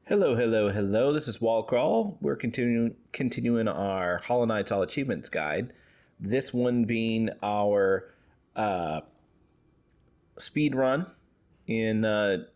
Hello, hello, hello. This is Wall Crawl. We're continuing our Hollow Knights All Achievements guide. This one being our speed run in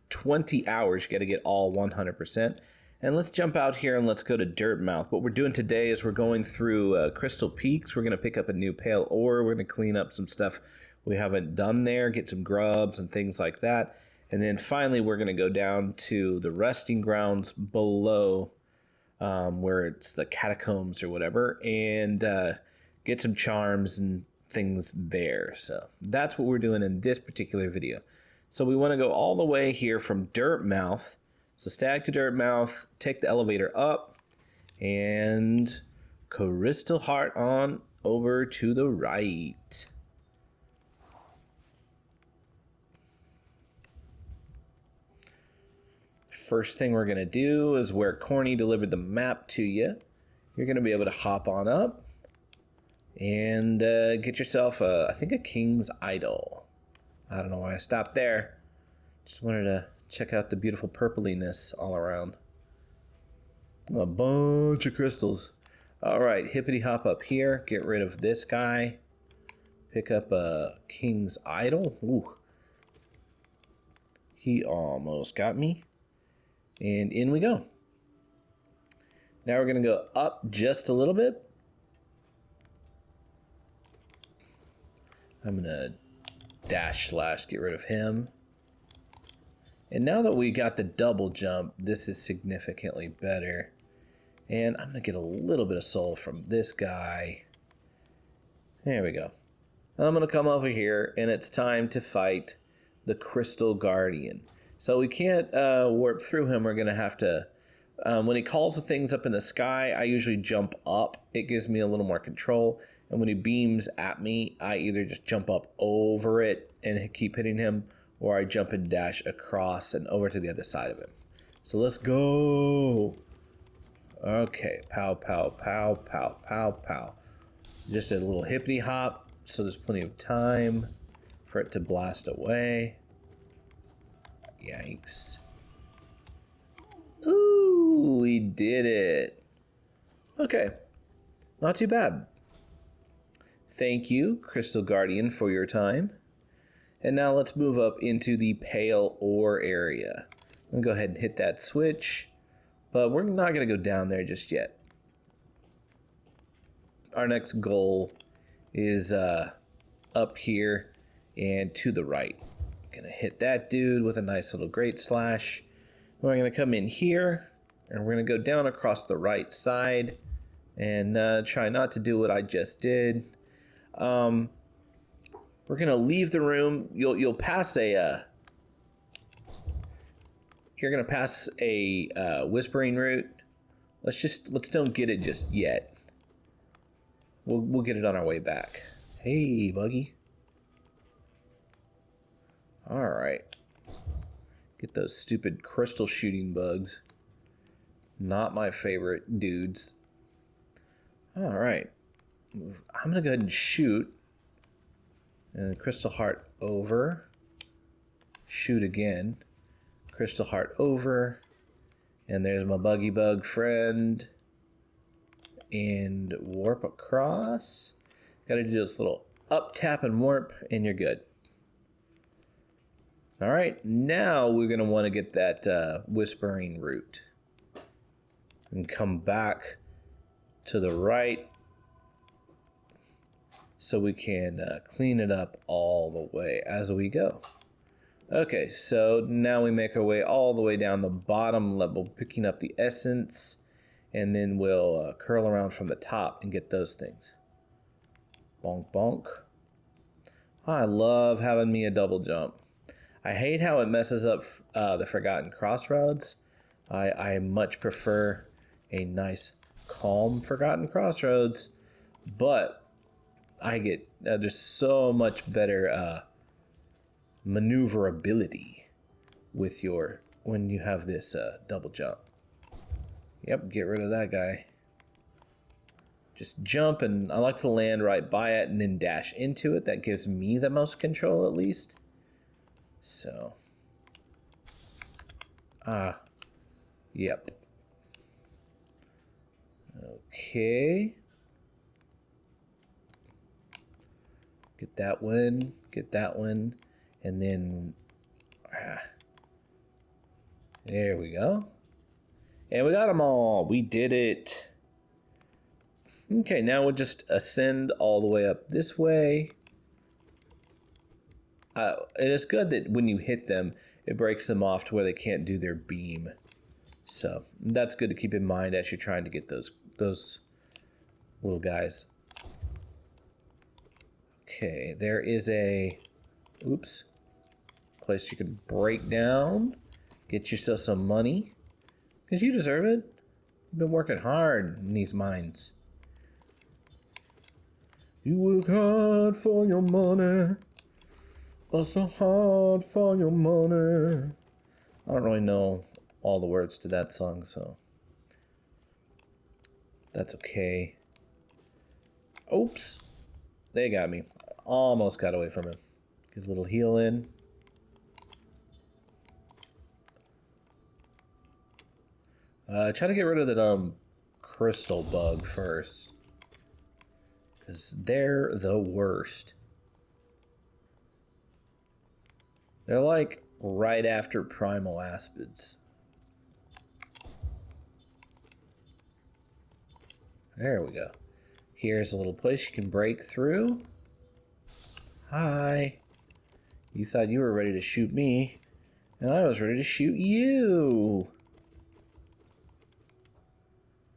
20 hours. You got to get all 100%. And let's jump out here and let's go to Dirtmouth. What we're doing today is we're going through Crystal Peaks. We're going to pick up a new pale ore. We're going to clean up some stuff we haven't done there, get some grubs and things like that. And then finally, we're going to go down to the resting grounds below where it's the catacombs or whatever and get some charms and things there. So that's what we're doing in this particular video. So we want to go all the way here from Dirtmouth. So stag to Dirtmouth, take the elevator up, and Crystal Heart on over to the right. First thing we're going to do is where Corny delivered the map to you. You're going to be able to hop on up and get yourself, I think, a King's Idol. I don't know why I stopped there. Just wanted to check out the beautiful purpliness all around. A bunch of crystals. All right, hippity hop up here. Get rid of this guy. Pick up a King's Idol. Ooh. He almost got me. And in we go. Now we're going to go up just a little bit. I'm going to dash slash get rid of him. And now that we got the double jump, this is significantly better. And I'm going to get a little bit of soul from this guy. There we go. I'm going to come over here, and it's time to fight the Crystal Guardian. So we can't warp through him. We're going to have to, when he calls the things up in the sky, I usually jump up. It gives me a little more control. And when he beams at me, I either just jump up over it and keep hitting him, or I jump and dash across and over to the other side of him. So let's go. Okay, pow, pow, pow, pow, pow, pow. Just a little hippity hop, so there's plenty of time for it to blast away. Yikes. Ooh, we did it. Okay, not too bad. Thank you, Crystal Guardian, for your time. And now let's move up into the pale ore area. I'm going to go ahead and hit that switch, but we're not going to go down there just yet. Our next goal is up here and to the right. Gonna hit that dude with a nice little great slash. We're gonna come in here and we're gonna go down across the right side and try not to do what I just did. We're gonna leave the room. You'll pass a you're gonna pass a whispering root. Let's don't get it just yet. We'll get it on our way back. Hey, Buggy. Alright. Get those stupid crystal shooting bugs. Not my favorite dudes. Alright. I'm going to go ahead and shoot. And Crystal Heart over. Shoot again. Crystal Heart over. And there's my buggy bug friend. And warp across. Got to do this little up tap and warp, and you're good. All right, now we're going to want to get that whispering root and come back to the right so we can clean it up all the way as we go. Okay, so now we make our way all the way down the bottom level, picking up the essence, and then we'll curl around from the top and get those things. Bonk, bonk. I love having me a double jump. I hate how it messes up the Forgotten Crossroads. I much prefer a nice, calm Forgotten Crossroads, but I get there's so much better maneuverability with when you have this double jump. Yep, get rid of that guy. Just jump, and I like to land right by it and then dash into it. That gives me the most control, at least. So, Yep. Okay. Get that one. Get that one. And then... there we go. And we got them all. We did it. Okay, now we'll just ascend all the way up this way. And it's good that when you hit them, it breaks them off to where they can't do their beam. So that's good to keep in mind as you're trying to get those little guys. Okay, there is a place you can break down, get yourself some money, because you deserve it. You've been working hard in these mines. You work hard for your money. So hard for your money. I don't really know all the words to that song, so that's okay. Oops. They got me. Almost got away from him. Give a little heal in. Try to get rid of that crystal bug first. Because they're the worst. They're like right after primal aspids. There we go. Here's a little place you can break through. Hi. You thought you were ready to shoot me, and I was ready to shoot you.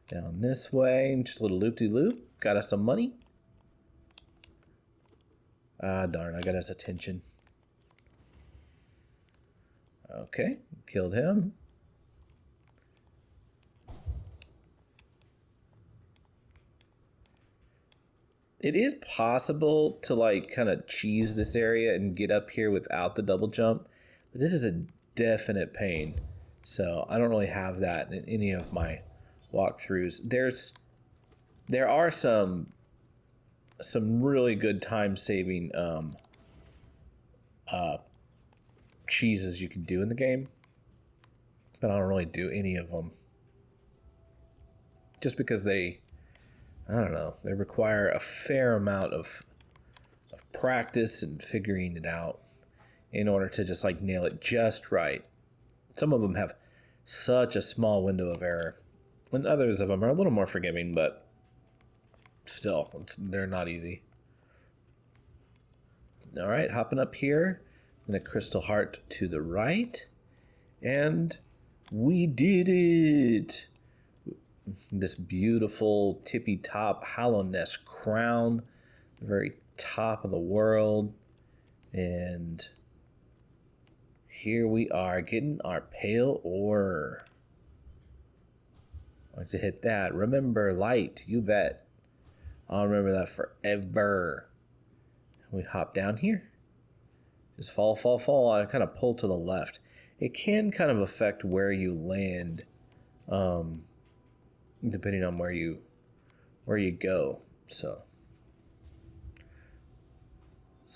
Down this way, just a little loop-de-loop. Got us some money. Ah, darn, I got his attention. Okay, killed him. It is possible to like kind of cheese this area and get up here without the double jump, but it is a definite pain. So I don't really have that in any of my walkthroughs. There are some really good time saving cheeses you can do in the game, but I don't really do any of them just because I don't know, they require a fair amount of practice and figuring it out in order to just like nail it just right. Some of them have such a small window of error, and others of them are a little more forgiving, but still, they're not easy. All right, hopping up here, and a crystal heart to the right, and we did it. This beautiful tippy top Hallownest crown, the very top of the world, and here we are getting our pale ore. Once you hit that, remember light, you bet. I'll remember that forever. We hop down here. Just fall. I kind of pull to the left. It can kind of affect where you land, depending on where you go. So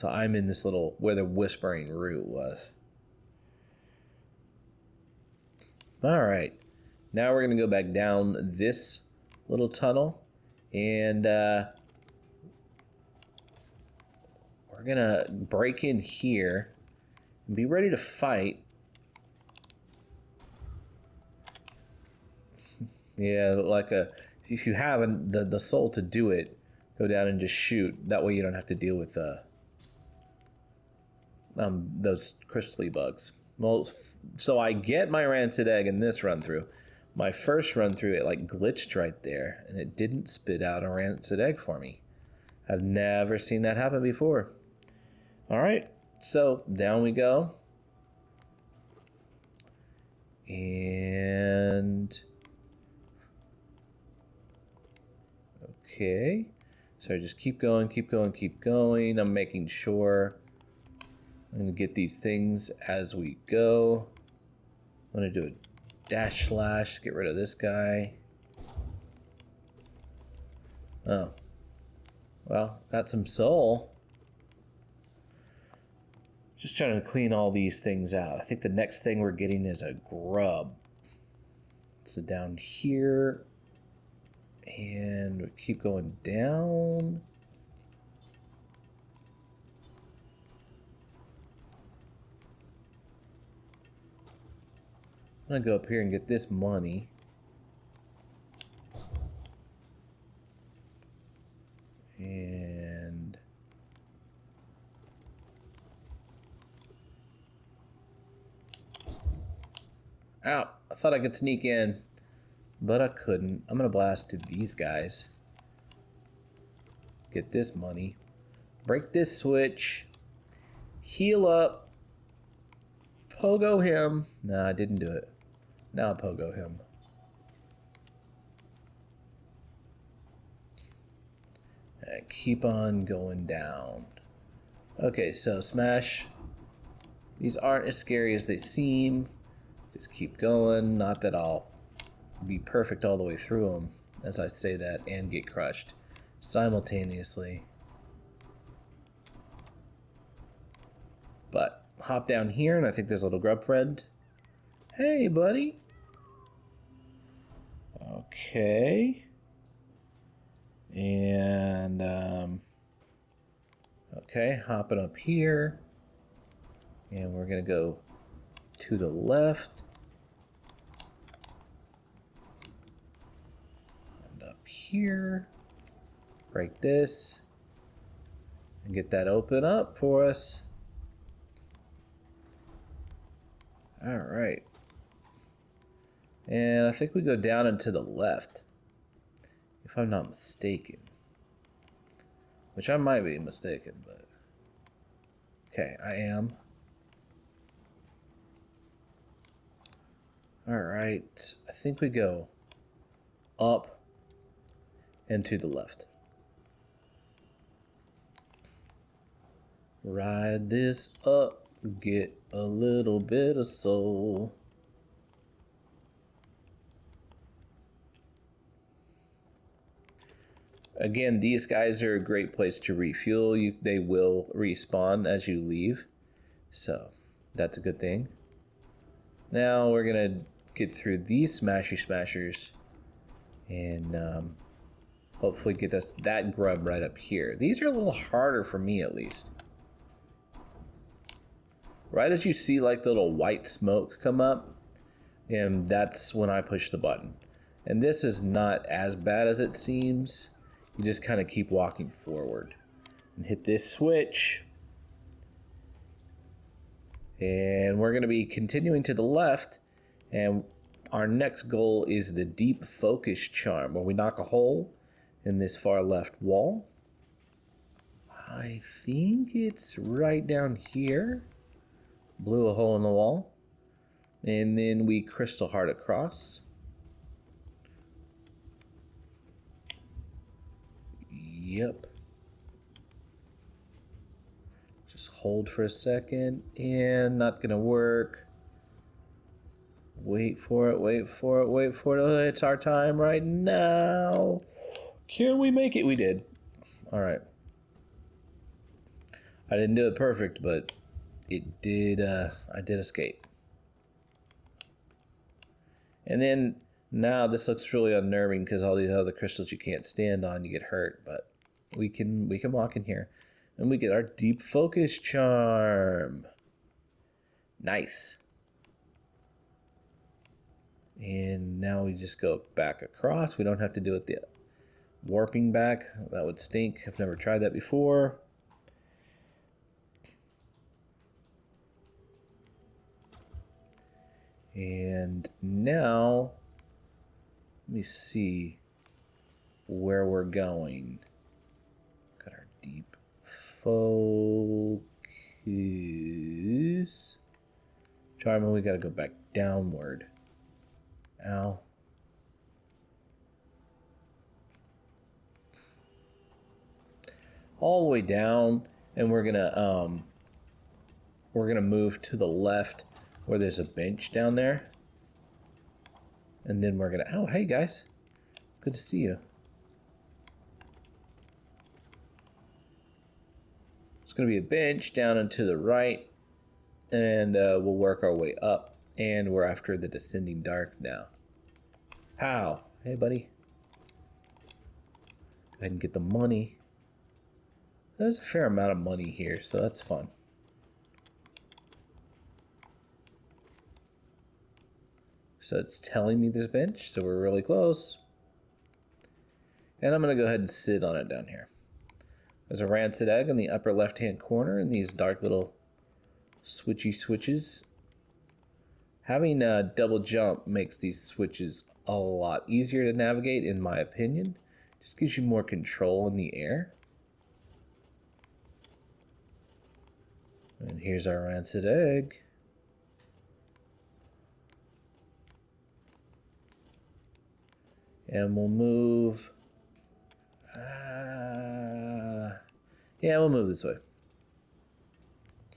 I'm in this little where the whispering root was. All right, now we're gonna go back down this little tunnel, and we're gonna break in here and be ready to fight. Yeah, like if you have the soul to do it, go down and just shoot. That way you don't have to deal with those crystally bugs. Well, so I get my Rancid Egg in this run through. My first run through, it like glitched right there, and it didn't spit out a Rancid Egg for me. I've never seen that happen before. All right, so down we go. And okay, so just keep going. I'm making sure I'm gonna get these things as we go. I'm gonna do a dash slash to get rid of this guy. Oh, well, got some soul. Just trying to clean all these things out. I think the next thing we're getting is a grub. So down here, and we keep going down. I'm gonna go up here and get this money. And ow, I thought I could sneak in, but I couldn't. I'm gonna blast to these guys. Get this money. Break this switch. Heal up. Pogo him. No, I didn't do it. Now I pogo him. And keep on going down. Okay, so smash. These aren't as scary as they seem. Just keep going. Not that I'll be perfect all the way through them as I say that and get crushed simultaneously. But hop down here, and I think there's a little grub friend. Hey, buddy. Okay. And, okay, hopping up here. And we're going to go to the left. And up here. Break this. And get that open up for us. All right. And I think we go down and to the left, if I'm not mistaken. Which I might be mistaken, but... Okay, I am. Alright, I think we go up and to the left. Ride this up, get a little bit of soul. Again, these guys are a great place to refuel. They will respawn as you leave, so that's a good thing. Now we're gonna get through these smashers and hopefully get us that grub right up here. These are a little harder for me, at least. Right as you see like the little white smoke come up, and that's when I push the button. And this is not as bad as it seems. You just kind of keep walking forward and hit this switch. And we're going to be continuing to the left, and our next goal is the deep focus charm, where we knock a hole in this far left wall. I think it's right down here. Blew a hole in the wall, and then we crystal heart across. Yep. Just hold for a second, and not gonna work. Wait for it, wait for it, wait for it. It's our time right now. Can we make it? We did. All right. I didn't do it perfect, but it did. I did escape. And then now this looks really unnerving because all these other crystals you can't stand on, you get hurt. But we can walk in here, and we get our deep focus charm. Nice. And now we just go back across. We don't have to do it the warping back. That would stink. I've never tried that before. And now, let me see where we're going. Got our deep focus. Charmin, we gotta go back downward. Ow. All the way down, and we're gonna move to the left where there's a bench down there. And then we're gonna, oh, hey guys. Good to see you. It's gonna be a bench down and to the right, and we'll work our way up, and we're after the descending dark now. Pow. Hey, buddy. Go ahead and get the money. There's a fair amount of money here, so that's fun. So it's telling me there's a bench, so we're really close. And I'm going to go ahead and sit on it down here. There's a rancid egg in the upper left-hand corner and these dark little switchy switches. Having a double jump makes these switches a lot easier to navigate, in my opinion. Just gives you more control in the air. And here's our rancid egg. And we'll move... yeah, we'll move this way.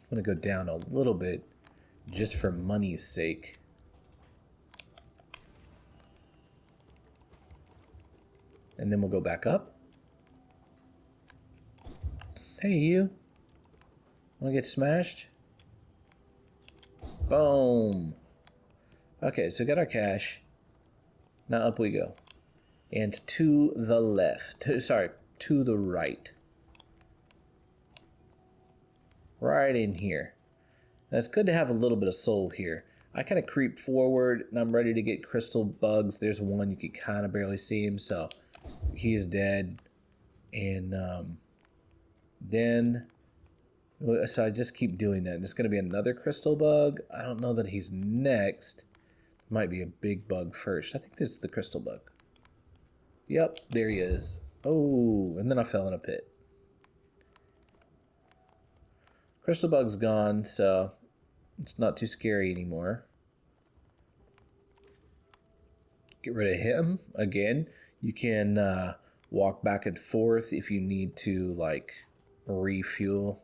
I'm going to go down a little bit just for money's sake. And then we'll go back up. Hey, you. Want to get smashed? Boom. Okay, so we got our cash. Now up we go. And to the left. Sorry, to the right. Right in here. Now it's good to have a little bit of soul here. I kind of creep forward and I'm ready to get crystal bugs. There's one, you can kind of barely see him, so he's dead. And then, so I just keep doing that. There's going to be another crystal bug. I don't know that he's next. Might be a big bug first. I think this is the crystal bug. Yep, there he is. Oh, and then I fell in a pit. Crystal bug's gone, so it's not too scary anymore. Get rid of him again. You can walk back and forth if you need to, like, refuel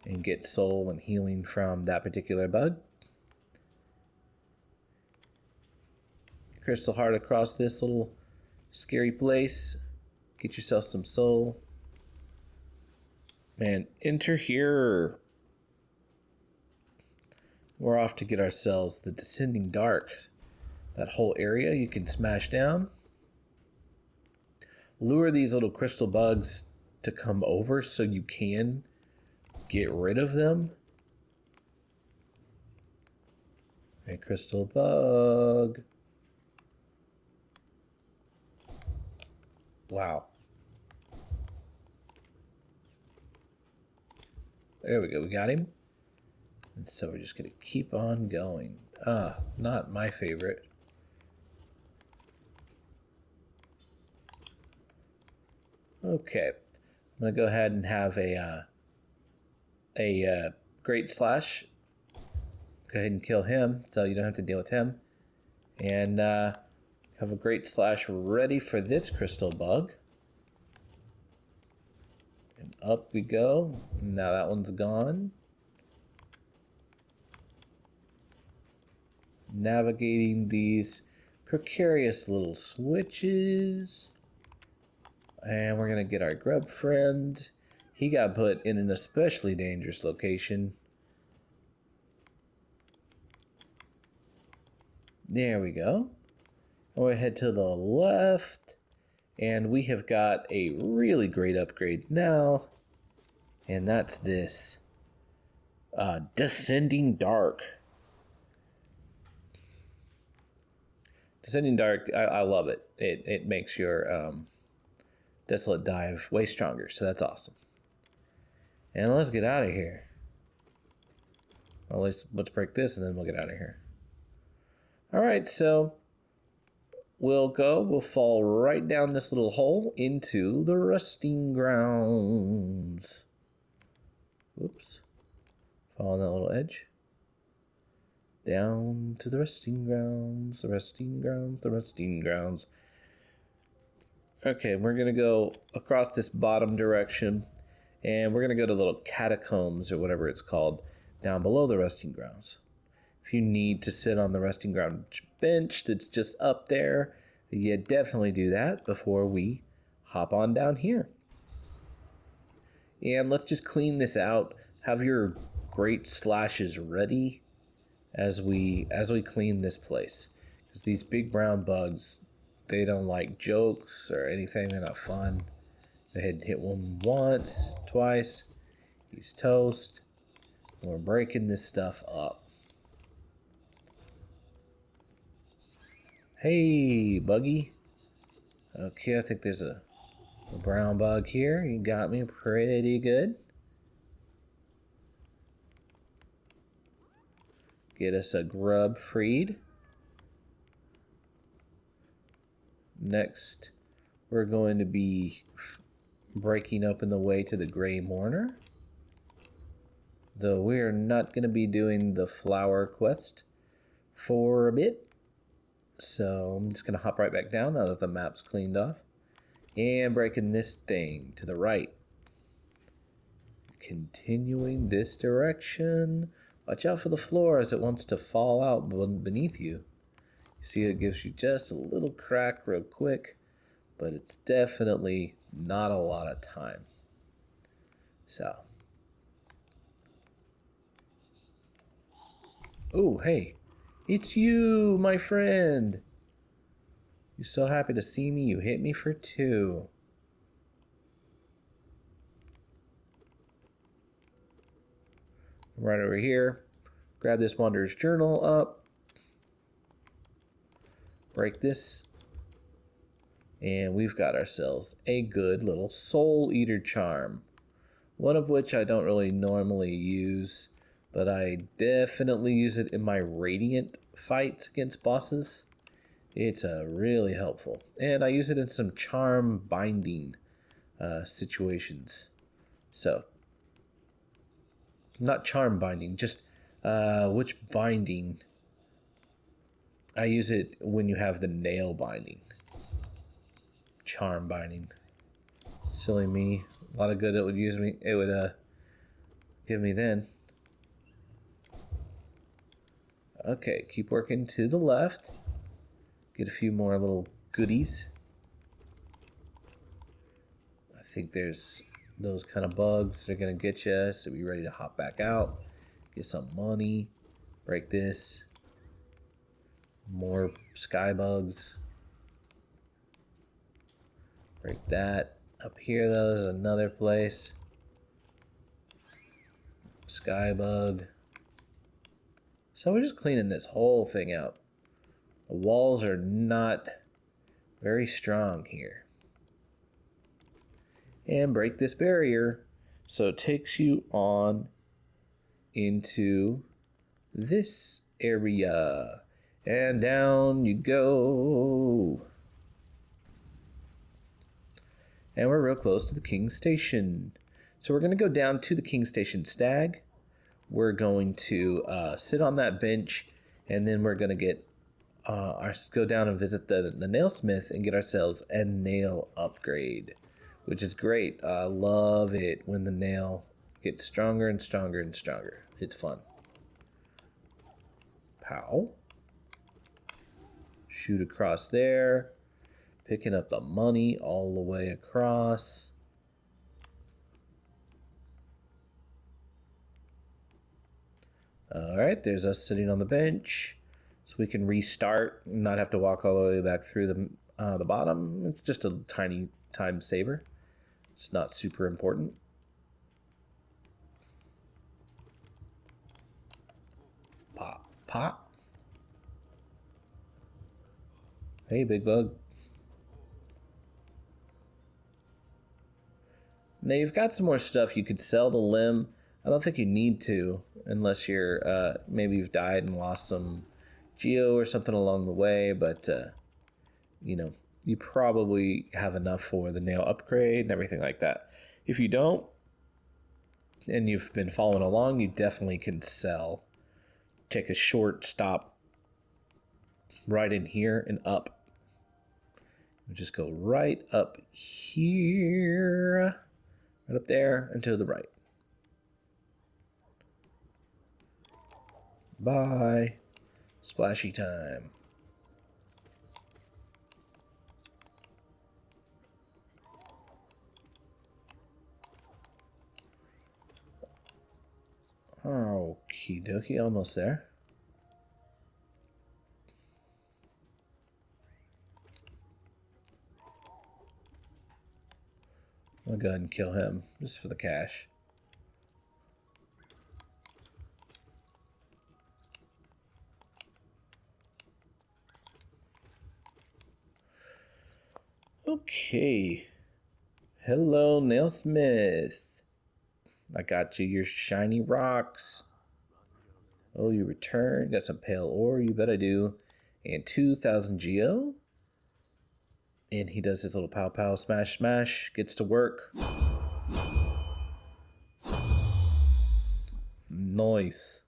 and get soul and healing from that particular bug. Crystal heart across this little scary place. Get yourself some soul. And enter here. We're off to get ourselves the Descending Dark. That whole area you can smash down. Lure these little crystal bugs to come over so you can get rid of them. A crystal bug. Wow. There we go, we got him. And so we're just going to keep on going. Not my favorite. Okay. I'm going to go ahead and have a Great Slash. Go ahead and kill him so you don't have to deal with him. And have a Great Slash ready for this crystal bug. And up we go. Now that one's gone. Navigating these precarious little switches. And we're going to get our grub friend. He got put in an especially dangerous location. There we go. And we'll head to the left. And we have got a really great upgrade now. And that's this Descending Dark. Descending Dark, I love it. It makes your Desolate Dive way stronger, so that's awesome. And let's get out of here. Well, let's break this and then we'll get out of here. Alright, so we'll fall right down this little hole into the Rusting Grounds. Whoops. Follow that little edge. Down to the Rusting Grounds, the Rusting Grounds, the Rusting Grounds. Okay, we're going to go across this bottom direction, and we're going to go to little catacombs, or whatever it's called, down below the Rusting Grounds. If you need to sit on the Rusting Ground bench that's just up there, you definitely do that before we hop on down here. And let's just clean this out. Have your Great Slashes ready as we clean this place, because these big brown bugs they don't like jokes or anything. They're not fun. Go ahead and hit one once, twice. He's toast. And we're breaking this stuff up. Hey, Buggy. Okay, I think there's a brown bug here. You got me pretty good. Get us a grub freed. Next, we're going to be breaking open the way to the Gray Mourner. Though we're not going to be doing the flower quest for a bit. So I'm just going to hop right back down now that the map's cleaned off. And breaking this thing to the right. Continuing this direction. Watch out for the floor as it wants to fall out beneath you. You see it gives you just a little crack real quick, but it's definitely not a lot of time. So. Oh, hey. It's you, my friend. You're so happy to see me, you hit me for 2. Right over here. Grab this Wanderer's Journal up. Break this. And we've got ourselves a good little Soul Eater charm. One of which I don't really normally use, but I definitely use it in my Radiant fights against bosses. It's really helpful. And I use it in some charm binding situations. So, not charm binding, just which binding? I use it when you have the nail binding. Charm binding. Silly me. A lot of good it would give me then. Okay, keep working to the left. Get a few more little goodies. I think there's those kind of bugs that are going to get you, so be ready to hop back out. Get some money. Break this. More sky bugs. Break that. Up here, though, is another place. Sky bug. So we're just cleaning this whole thing out. The walls are not very strong here. And break this barrier. So it takes you on into this area. And down you go. And we're real close to the King's Station. So we're going to go down to the King's Station Stag. We're going to sit on that bench, and then we're going to go down and visit the nailsmith and get ourselves a nail upgrade, which is great. I love it when the nail gets stronger and stronger and stronger. It's fun. Pow. Shoot across there. Picking up the money all the way across. Alright, there's us sitting on the bench. So we can restart and not have to walk all the way back through the bottom. It's just a tiny time saver. It's not super important. Pop, pop. Hey, big bug. Now you've got some more stuff you could sell to Lim. I don't think you need to, unless you're maybe you've died and lost some geo or something along the way. But you know, you probably have enough for the nail upgrade and everything like that. If you don't, and you've been following along, you definitely can sell. Take a short stop right in here and up. We'll just go right up here. Right up there and to the right. Bye. Splashy time. Okie dokie, almost there. I'll go ahead and kill him just for the cash. Okay. Hello, Nailsmith. I got you your shiny rocks. Oh, you return. Got some pale ore. You bet I do. And 2,000 geo. And he does his little pow pow smash smash. Gets to work. Nice.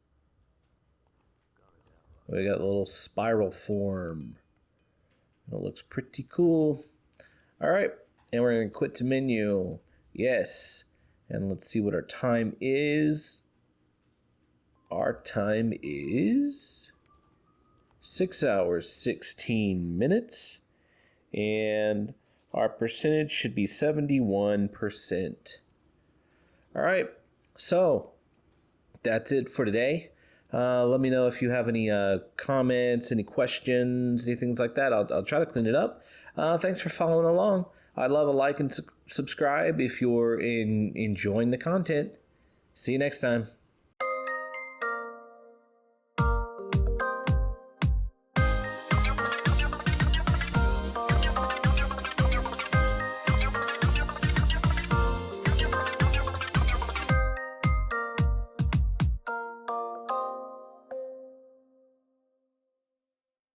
We got a little spiral form. It looks pretty cool. All right. And we're going to quit to menu. Yes. And let's see what our time is. Our time is 6 hours, 16 minutes. And our percentage should be 71%. All right. So that's it for today. Let me know if you have any comments, any questions, any things like that. I'll try to clean it up. Thanks for following along. I'd love a like and subscribe if you're enjoying the content. See you next time.